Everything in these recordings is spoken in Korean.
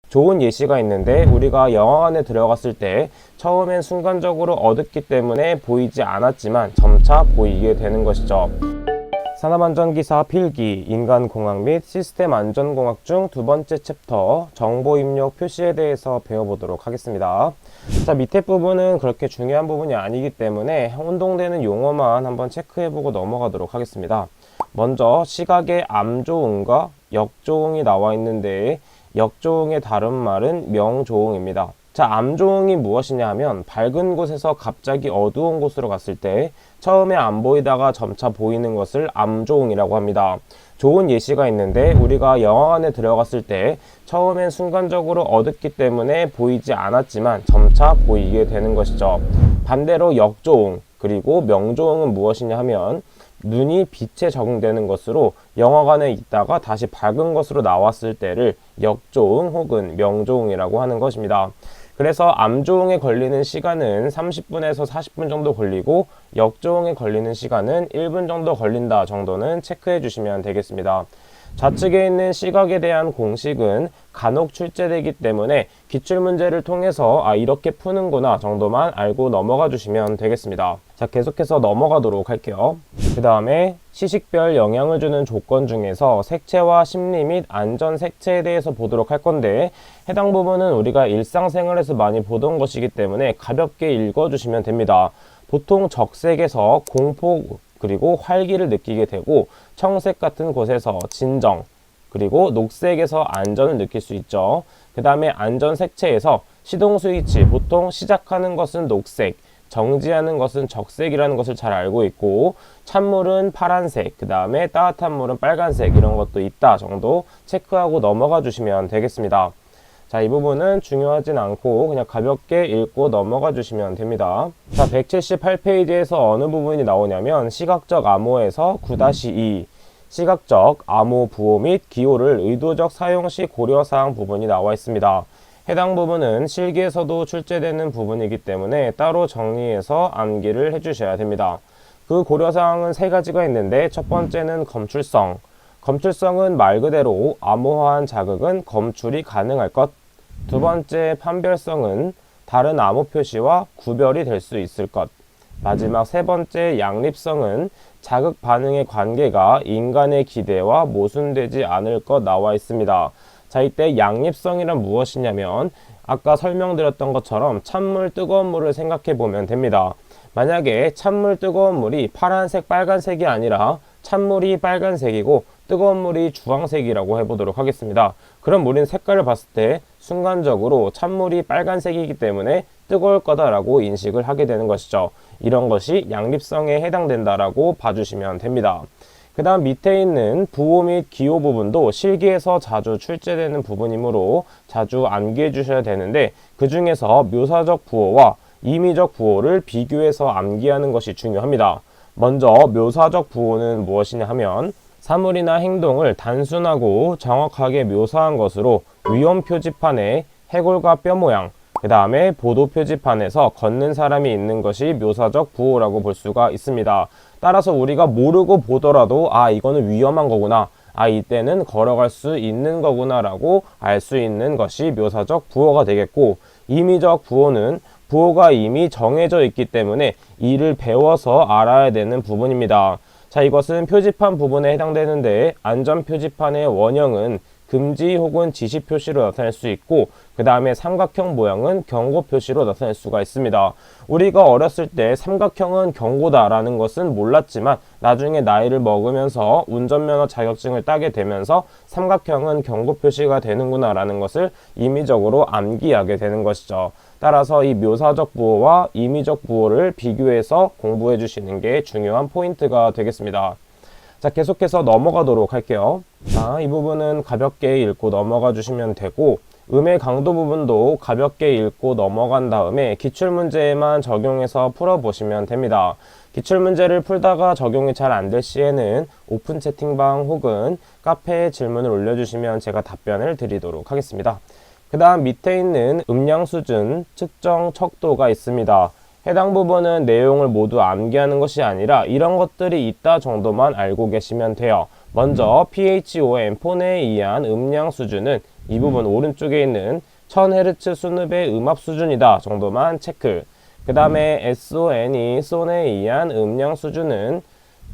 좋은 예시가 있는데 우리가 영화관에 들어갔을 때 처음엔 순간적으로 어둡기 때문에 보이지 않았지만 점차 보이게 되는 것이죠. 산업안전기사 필기, 인간공학 및 시스템 안전공학 중 두 번째 챕터 정보 입력 표시에 대해서 배워보도록 하겠습니다. 자, 밑에 부분은 그렇게 중요한 부분이 아니기 때문에 혼동되는 용어만 한번 체크해보고 넘어가도록 하겠습니다. 먼저 시각의 암조응과 역조응이 나와 있는데 역조응의 다른 말은 명조응입니다. 자, 암조응이 무엇이냐 하면 밝은 곳에서 갑자기 어두운 곳으로 갔을 때 처음에 안 보이다가 점차 보이는 것을 암조응이라고 합니다. 좋은 예시가 있는데 우리가 영화관에 들어갔을 때 처음엔 순간적으로 어둡기 때문에 보이지 않았지만 점차 보이게 되는 것이죠. 반대로 역조응 그리고 명조응은 무엇이냐 하면 눈이 빛에 적응되는 것으로 영화관에 있다가 다시 밝은 것으로 나왔을 때를 역조응 혹은 명조응이라고 하는 것입니다. 그래서 암조응에 걸리는 시간은 30분에서 40분 정도 걸리고 역조응에 걸리는 시간은 1분 정도 걸린다 정도는 체크해 주시면 되겠습니다. 좌측에 있는 시각에 대한 공식은 간혹 출제되기 때문에 기출문제를 통해서 이렇게 푸는구나 정도만 알고 넘어가 주시면 되겠습니다. 자, 계속해서 넘어가도록 할게요. 그 다음에 시식별 영향을 주는 조건 중에서 색채와 심리 및 안전 색채에 대해서 보도록 할 건데 해당 부분은 우리가 일상생활에서 많이 보던 것이기 때문에 가볍게 읽어주시면 됩니다. 보통 적색에서 공포 그리고 활기를 느끼게 되고 청색 같은 곳에서 진정 그리고 녹색에서 안전을 느낄 수 있죠. 그 다음에 안전 색채에서 시동 스위치 보통 시작하는 것은 녹색 정지하는 것은 적색이라는 것을 잘 알고 있고 찬물은 파란색 그 다음에 따뜻한 물은 빨간색 이런 것도 있다 정도 체크하고 넘어가 주시면 되겠습니다. 자, 이 부분은 중요하진 않고 그냥 가볍게 읽고 넘어가 주시면 됩니다. 자, 178페이지에서 어느 부분이 나오냐면 시각적 암호에서 9-2 시각적 암호 부호 및 기호를 의도적 사용 시 고려사항 부분이 나와 있습니다. 해당 부분은 실기에서도 출제되는 부분이기 때문에 따로 정리해서 암기를 해주셔야 됩니다. 그 고려사항은 세 가지가 있는데 첫 번째는 검출성. 검출성은 말 그대로 암호화한 자극은 검출이 가능할 것. 두 번째 판별성은 다른 암호 표시와 구별이 될 수 있을 것. 마지막 세 번째 양립성은 자극 반응의 관계가 인간의 기대와 모순되지 않을 것 나와 있습니다. 자, 이때 양립성이란 무엇이냐면 아까 설명드렸던 것처럼 찬물, 뜨거운 물을 생각해 보면 됩니다. 만약에 찬물, 뜨거운 물이 파란색, 빨간색이 아니라 찬물이 빨간색이고 뜨거운 물이 주황색이라고 해보도록 하겠습니다. 그럼 우리는 색깔을 봤을 때 순간적으로 찬물이 빨간색이기 때문에 뜨거울 거다라고 인식을 하게 되는 것이죠. 이런 것이 양립성에 해당된다라고 봐주시면 됩니다. 그 다음 밑에 있는 부호 및 기호 부분도 실기에서 자주 출제되는 부분이므로 자주 암기해 주셔야 되는데 그 중에서 묘사적 부호와 임의적 부호를 비교해서 암기하는 것이 중요합니다. 먼저 묘사적 부호는 무엇이냐 하면 사물이나 행동을 단순하고 정확하게 묘사한 것으로 위험 표지판에 해골과 뼈 모양, 그 다음에 보도 표지판에서 걷는 사람이 있는 것이 묘사적 부호라고 볼 수가 있습니다. 따라서 우리가 모르고 보더라도 이거는 위험한 거구나, 이때는 걸어갈 수 있는 거구나 라고 알 수 있는 것이 묘사적 부호가 되겠고, 임의적 부호는 부호가 이미 정해져 있기 때문에 이를 배워서 알아야 되는 부분입니다. 자, 이것은 표지판 부분에 해당되는데 안전 표지판의 원형은 금지 혹은 지시 표시로 나타낼 수 있고 그 다음에 삼각형 모양은 경고 표시로 나타낼 수가 있습니다. 우리가 어렸을 때 삼각형은 경고다라는 것은 몰랐지만 나중에 나이를 먹으면서 운전면허 자격증을 따게 되면서 삼각형은 경고 표시가 되는구나 라는 것을 임의적으로 암기하게 되는 것이죠. 따라서 이 묘사적 부호와 임의적 부호를 비교해서 공부해 주시는 게 중요한 포인트가 되겠습니다. 자, 계속해서 넘어가도록 할게요. 자, 이 부분은 가볍게 읽고 넘어가 주시면 되고 음의 강도 부분도 가볍게 읽고 넘어간 다음에 기출문제에만 적용해서 풀어보시면 됩니다. 기출문제를 풀다가 적용이 잘 안 될 시에는 오픈 채팅방 혹은 카페에 질문을 올려주시면 제가 답변을 드리도록 하겠습니다. 그 다음 밑에 있는 음량 수준 측정 척도가 있습니다. 해당 부분은 내용을 모두 암기하는 것이 아니라 이런 것들이 있다 정도만 알고 계시면 돼요. 먼저 PHOM 폰에 의한 음량 수준은 이 부분 오른쪽에 있는 1000Hz 수능의 음압 수준이다 정도만 체크. 그 다음에 SON이 손에 의한 음량 수준은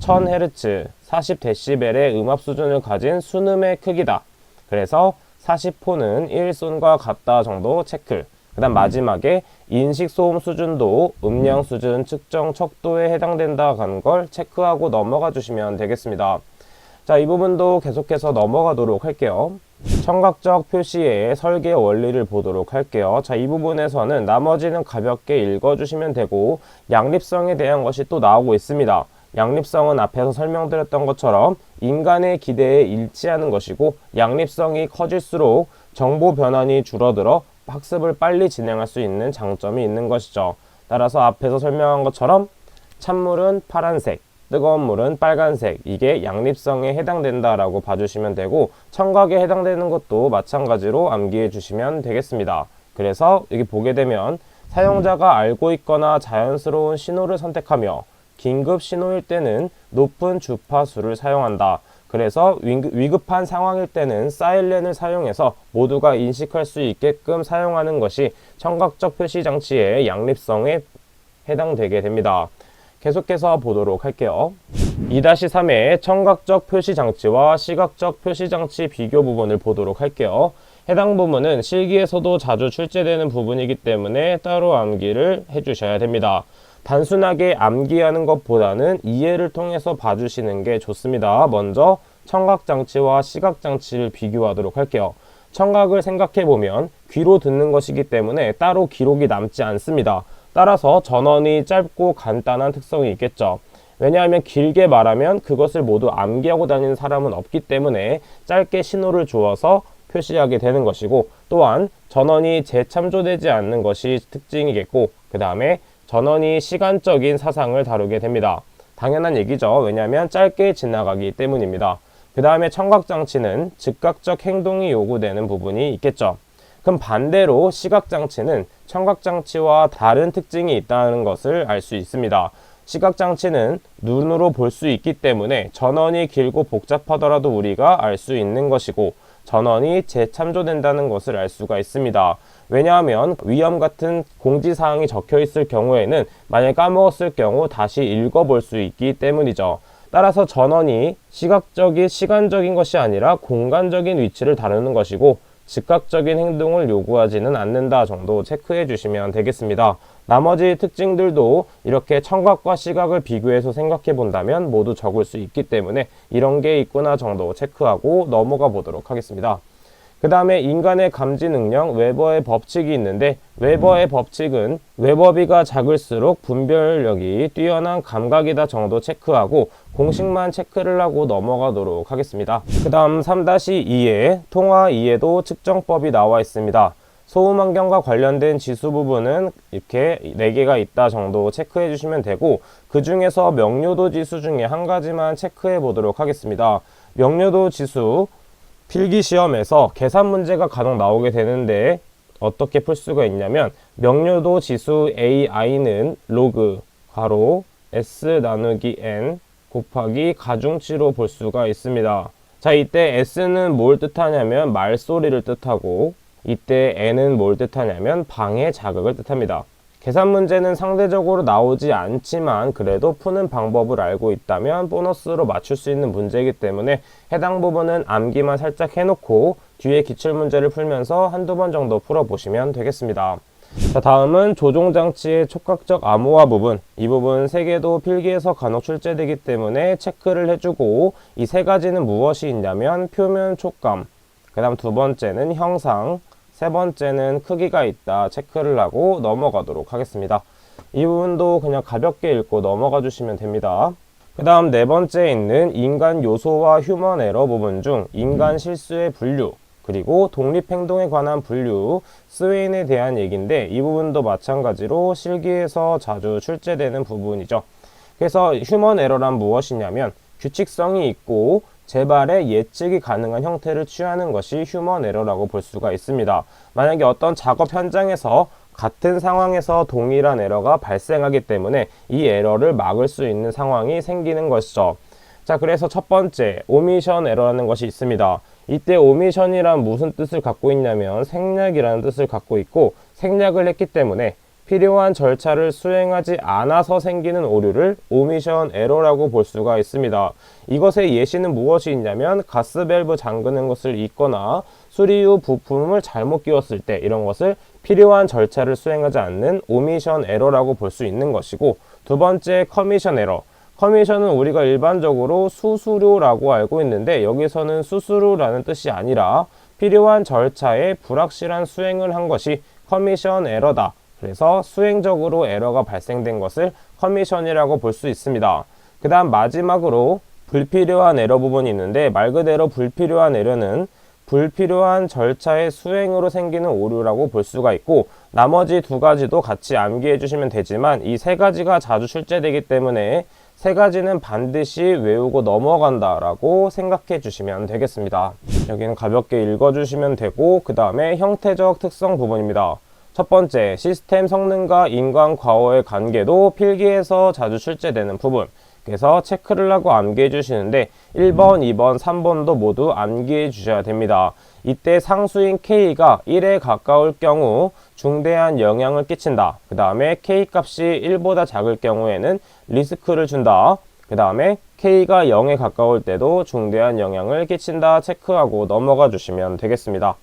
1000Hz 40dB의 음압 수준을 가진 순음의 크기다. 그래서 40호는 1손과 같다 정도 체크. 그 다음 마지막에 인식소음 수준도 음량 수준 측정 척도에 해당된다 하는 걸 체크하고 넘어가 주시면 되겠습니다. 자, 이 부분도 계속해서 넘어가도록 할게요. 청각적 표시의 설계 원리를 보도록 할게요. 자, 이 부분에서는 나머지는 가볍게 읽어주시면 되고 양립성에 대한 것이 또 나오고 있습니다. 양립성은 앞에서 설명드렸던 것처럼 인간의 기대에 일치하는 것이고 양립성이 커질수록 정보 변환이 줄어들어 학습을 빨리 진행할 수 있는 장점이 있는 것이죠. 따라서 앞에서 설명한 것처럼 찬물은 파란색, 뜨거운 물은 빨간색, 이게 양립성에 해당된다라고 봐주시면 되고 청각에 해당되는 것도 마찬가지로 암기해 주시면 되겠습니다. 그래서 여기 보게 되면 사용자가 알고 있거나 자연스러운 신호를 선택하며 긴급 신호일 때는 높은 주파수를 사용한다. 그래서 위급한 상황일 때는 사일렌을 사용해서 모두가 인식할 수 있게끔 사용하는 것이 청각적 표시 장치의 양립성에 해당되게 됩니다. 계속해서 보도록 할게요. 2-3의 청각적 표시 장치와 시각적 표시 장치 비교 부분을 보도록 할게요. 해당 부분은 실기에서도 자주 출제되는 부분이기 때문에 따로 암기를 해주셔야 됩니다. 단순하게 암기하는 것보다는 이해를 통해서 봐주시는 게 좋습니다. 먼저 청각장치와 시각장치를 비교하도록 할게요. 청각을 생각해보면 귀로 듣는 것이기 때문에 따로 기록이 남지 않습니다. 따라서 전원이 짧고 간단한 특성이 있겠죠. 왜냐하면 길게 말하면 그것을 모두 암기하고 다니는 사람은 없기 때문에 짧게 신호를 주어서 표시하게 되는 것이고, 또한 전원이 재참조되지 않는 것이 특징이겠고, 그 다음에 전원이 시간적인 사상을 다루게 됩니다. 당연한 얘기죠. 왜냐하면 짧게 지나가기 때문입니다. 그 다음에 청각장치는 즉각적 행동이 요구되는 부분이 있겠죠. 그럼 반대로 시각장치는 청각장치와 다른 특징이 있다는 것을 알 수 있습니다. 시각장치는 눈으로 볼 수 있기 때문에 전원이 길고 복잡하더라도 우리가 알 수 있는 것이고, 전원이 재참조된다는 것을 알 수가 있습니다. 왜냐하면 위험 같은 공지사항이 적혀 있을 경우에는 만약 까먹었을 경우 다시 읽어볼 수 있기 때문이죠. 따라서 전원이 시간적인 것이 아니라 공간적인 위치를 다루는 것이고 즉각적인 행동을 요구하지는 않는다 정도 체크해 주시면 되겠습니다. 나머지 특징들도 이렇게 청각과 시각을 비교해서 생각해 본다면 모두 적을 수 있기 때문에 이런 게 있구나 정도 체크하고 넘어가 보도록 하겠습니다. 그 다음에 인간의 감지 능력 웨버의 법칙이 있는데, 웨버의 법칙은 웨버비가 작을수록 분별력이 뛰어난 감각이다 정도 체크하고 공식만 체크를 하고 넘어가도록 하겠습니다. 그 다음 3-2에 통화 이해도 측정법이 나와 있습니다. 소음 환경과 관련된 지수 부분은 이렇게 4개가 있다 정도 체크해 주시면 되고, 그 중에서 명료도 지수 중에 한 가지만 체크해 보도록 하겠습니다. 명료도 지수 필기 시험에서 계산 문제가 간혹 나오게 되는데 어떻게 풀 수가 있냐면, 명료도 지수 AI는 로그 괄호 S 나누기 N 곱하기 가중치로 볼 수가 있습니다. 자, 이때 S는 뭘 뜻하냐면 말소리를 뜻하고, 이때 N은 뭘 뜻하냐면 방해 자극을 뜻합니다. 계산 문제는 상대적으로 나오지 않지만 그래도 푸는 방법을 알고 있다면 보너스로 맞출 수 있는 문제이기 때문에 해당 부분은 암기만 살짝 해놓고 뒤에 기출문제를 풀면서 한두 번 정도 풀어보시면 되겠습니다. 자, 다음은 조종장치의 촉각적 암호화 부분. 이 부분 3개도 필기에서 간혹 출제되기 때문에 체크를 해주고, 이 3가지는 무엇이 있냐면 표면 촉감, 그 다음 2번째는 형상, 3번째는 크기가 있다 체크를 하고 넘어가도록 하겠습니다. 이 부분도 그냥 가볍게 읽고 넘어가 주시면 됩니다. 그 다음 4번째에 있는 인간 요소와 휴먼 에러 부분 중 인간 실수의 분류, 그리고 독립행동에 관한 분류, 스웨인에 대한 얘기인데 이 부분도 마찬가지로 실기에서 자주 출제되는 부분이죠. 그래서 휴먼 에러란 무엇이냐면 규칙성이 있고 재발의 예측이 가능한 형태를 취하는 것이 휴먼 에러라고 볼 수가 있습니다. 만약에 어떤 작업 현장에서 같은 상황에서 동일한 에러가 발생하기 때문에 이 에러를 막을 수 있는 상황이 생기는 것이죠. 자, 그래서 첫 번째 오미션 에러라는 것이 있습니다. 이때 오미션이란 무슨 뜻을 갖고 있냐면 생략이라는 뜻을 갖고 있고, 생략을 했기 때문에 필요한 절차를 수행하지 않아서 생기는 오류를 오미션 에러라고 볼 수가 있습니다. 이것의 예시는 무엇이 있냐면 가스밸브 잠그는 것을 잊거나 수리 후 부품을 잘못 끼웠을 때 이런 것을 필요한 절차를 수행하지 않는 오미션 에러라고 볼 수 있는 것이고, 두 번째 커미션 에러. 커미션은 우리가 일반적으로 수수료라고 알고 있는데 여기서는 수수료라는 뜻이 아니라 필요한 절차의 불확실한 수행을 한 것이 커미션 에러다. 그래서 수행적으로 에러가 발생된 것을 커미션이라고 볼 수 있습니다. 그 다음 마지막으로 불필요한 에러 부분이 있는데, 말 그대로 불필요한 에러는 불필요한 절차의 수행으로 생기는 오류라고 볼 수가 있고, 나머지 두 가지도 같이 암기해 주시면 되지만 이 세 가지가 자주 출제되기 때문에 세 가지는 반드시 외우고 넘어간다 라고 생각해 주시면 되겠습니다. 여기는 가볍게 읽어 주시면 되고, 그 다음에 형태적 특성 부분입니다. 첫 번째, 시스템 성능과 인간 과오의 관계도 필기에서 자주 출제되는 부분. 그래서 체크를 하고 암기해 주시는데 1번, 2번, 3번도 모두 암기해 주셔야 됩니다. 이때 상수인 K가 1에 가까울 경우 중대한 영향을 끼친다. 그 다음에 K 값이 1보다 작을 경우에는 리스크를 준다. 그 다음에 K가 0에 가까울 때도 중대한 영향을 끼친다. 체크하고 넘어가 주시면 되겠습니다.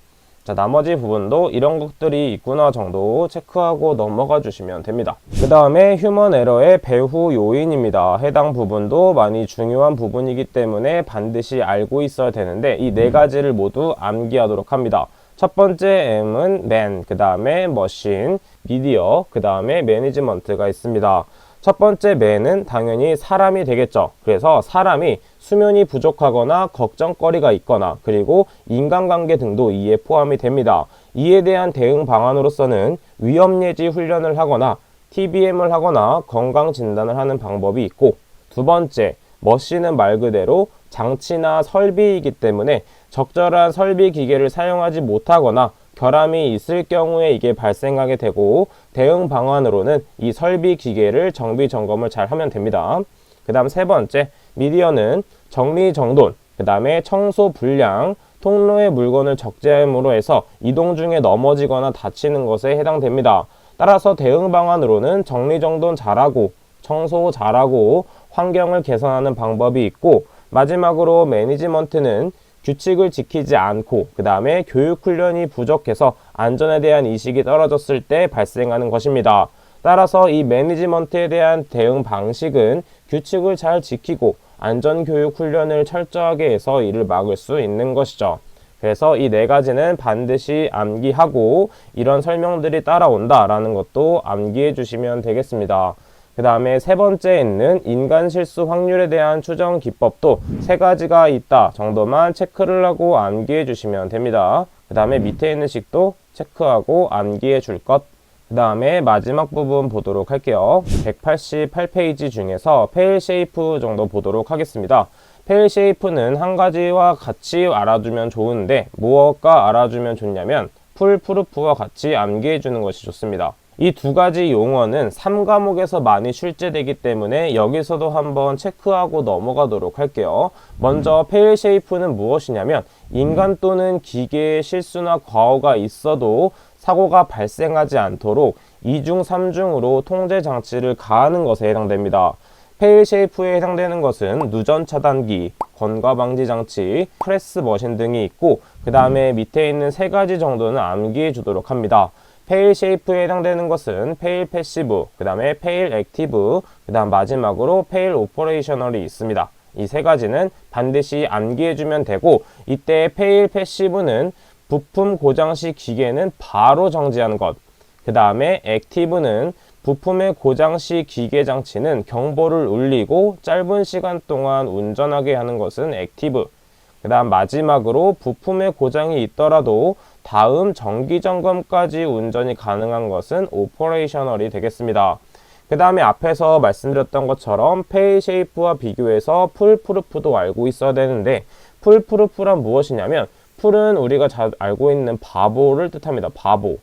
자, 나머지 부분도 이런 것들이 있구나 정도 체크하고 넘어가 주시면 됩니다. 그 다음에 휴먼 에러의 배후 요인입니다. 해당 부분도 많이 중요한 부분이기 때문에 반드시 알고 있어야 되는데 이 네 가지를 모두 암기하도록 합니다. 첫 번째 M은 man, 그 다음에 machine, media, 그 다음에 management가 있습니다. 첫 번째 man은 당연히 사람이 되겠죠. 그래서 사람이 수면이 부족하거나 걱정거리가 있거나 그리고 인간관계 등도 이에 포함이 됩니다. 이에 대한 대응 방안으로서는 위험예지 훈련을 하거나 TBM을 하거나 건강진단을 하는 방법이 있고, 두 번째, 머신은 말 그대로 장치나 설비이기 때문에 적절한 설비 기계를 사용하지 못하거나 결함이 있을 경우에 이게 발생하게 되고, 대응 방안으로는 이 설비 기계를 정비 점검을 잘 하면 됩니다. 그 다음 세 번째, 미디어는 정리정돈, 그 다음에 청소 불량, 통로에 물건을 적재함으로 해서 이동 중에 넘어지거나 다치는 것에 해당됩니다. 따라서 대응 방안으로는 정리정돈 잘하고 청소 잘하고 환경을 개선하는 방법이 있고, 마지막으로 매니지먼트는 규칙을 지키지 않고 그 다음에 교육 훈련이 부족해서 안전에 대한 인식이 떨어졌을 때 발생하는 것입니다. 따라서 이 매니지먼트에 대한 대응 방식은 규칙을 잘 지키고 안전교육 훈련을 철저하게 해서 이를 막을 수 있는 것이죠. 그래서 이 네 가지는 반드시 암기하고 이런 설명들이 따라온다라는 것도 암기해 주시면 되겠습니다. 그 다음에 세 번째에 있는 인간 실수 확률에 대한 추정 기법도 세 가지가 있다 정도만 체크를 하고 암기해 주시면 됩니다. 그 다음에 밑에 있는 식도 체크하고 암기해 줄 것. 그 다음에 마지막 부분 보도록 할게요. 188페이지 중에서 페일 쉐이프 정도 보도록 하겠습니다. 페일 쉐이프는 한 가지와 같이 알아두면 좋은데 무엇과 알아두면 좋냐면 풀 프루프와 같이 암기해 주는 것이 좋습니다. 이 두 가지 용어는 3과목에서 많이 출제되기 때문에 여기서도 한번 체크하고 넘어가도록 할게요. 먼저 페일 쉐이프는 무엇이냐면 인간 또는 기계의 실수나 과오가 있어도 사고가 발생하지 않도록 2중, 3중으로 통제 장치를 가하는 것에 해당됩니다. 페일 쉐이프에 해당되는 것은 누전 차단기, 건과 방지 장치, 프레스 머신 등이 있고, 그 다음에 밑에 있는 세 가지 정도는 암기해 주도록 합니다. 페일 쉐이프에 해당되는 것은 페일 패시브, 그 다음에 페일 액티브, 그 다음 마지막으로 페일 오퍼레이셔널이 있습니다. 이 세 가지는 반드시 암기해 주면 되고, 이때 페일 패시브는 부품 고장 시 기계는 바로 정지하는 것, 그 다음에 액티브는 부품의 고장 시 기계 장치는 경보를 울리고 짧은 시간 동안 운전하게 하는 것은 액티브, 그 다음 마지막으로 부품의 고장이 있더라도 다음 정기점검까지 운전이 가능한 것은 오퍼레이셔널이 되겠습니다. 그 다음에 앞에서 말씀드렸던 것처럼 페일 쉐이프와 비교해서 풀 프루프도 알고 있어야 되는데, 풀 프루프란 무엇이냐면 풀은 우리가 잘 알고 있는 바보를 뜻합니다. 바보.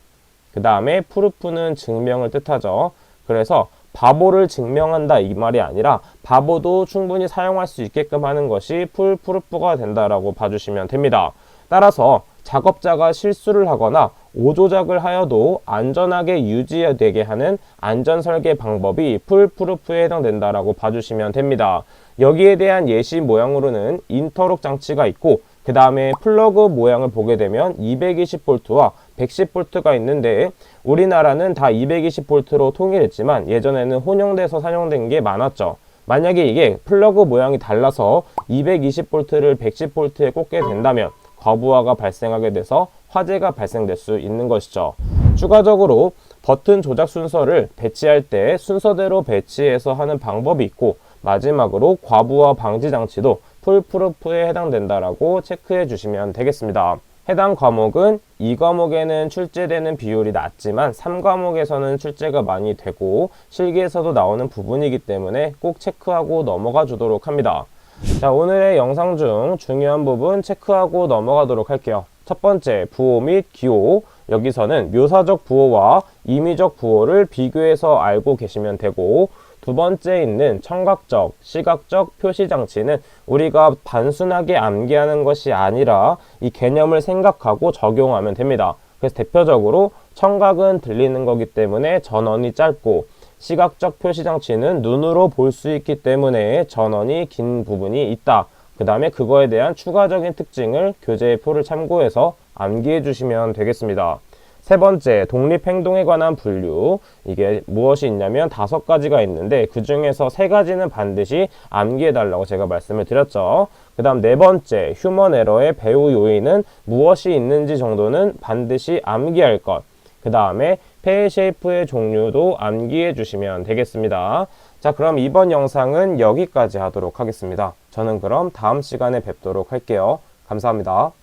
그 다음에 프루프는 증명을 뜻하죠. 그래서 바보를 증명한다 이 말이 아니라 바보도 충분히 사용할 수 있게끔 하는 것이 풀 프루프가 된다라고 봐주시면 됩니다. 따라서 작업자가 실수를 하거나 오조작을 하여도 안전하게 유지되게 하는 안전설계 방법이 풀프루프에 해당된다라고 봐주시면 됩니다. 여기에 대한 예시 모양으로는 인터록 장치가 있고 그 다음에 플러그 모양을 보게 되면 220V와 110V가 있는데 우리나라는 다 220V로 통일했지만 예전에는 혼용돼서 사용된 게 많았죠. 만약에 이게 플러그 모양이 달라서 220V를 110V에 꽂게 된다면 과부하가 발생하게 돼서 화재가 발생될 수 있는 것이죠. 추가적으로 버튼 조작 순서를 배치할 때 순서대로 배치해서 하는 방법이 있고 마지막으로 과부하 방지 장치도 풀프루프에 해당된다라고 체크해 주시면 되겠습니다. 해당 과목은 2과목에는 출제되는 비율이 낮지만 3과목에서는 출제가 많이 되고 실기에서도 나오는 부분이기 때문에 꼭 체크하고 넘어가 주도록 합니다. 자, 오늘의 영상 중 중요한 부분 체크하고 넘어가도록 할게요. 첫 번째, 부호 및 기호. 여기서는 묘사적 부호와 임의적 부호를 비교해서 알고 계시면 되고, 두 번째 있는 청각적, 시각적 표시 장치는 우리가 단순하게 암기하는 것이 아니라 이 개념을 생각하고 적용하면 됩니다. 그래서 대표적으로 청각은 들리는 거기 때문에 전원이 짧고, 시각적 표시 장치는 눈으로 볼 수 있기 때문에 전원이 긴 부분이 있다. 그 다음에 그거에 대한 추가적인 특징을 교재표를 참고해서 암기해 주시면 되겠습니다. 세 번째, 독립행동에 관한 분류. 이게 무엇이 있냐면 5가지가 있는데 그 중에서 3가지는 반드시 암기해 달라고 제가 말씀을 드렸죠. 그 다음 네 번째, 휴먼 에러의 배후 요인은 무엇이 있는지 정도는 반드시 암기할 것. 그 다음에 폐 쉐이프의 종류도 암기해 주시면 되겠습니다. 자, 그럼 이번 영상은 여기까지 하도록 하겠습니다. 저는 그럼 다음 시간에 뵙도록 할게요. 감사합니다.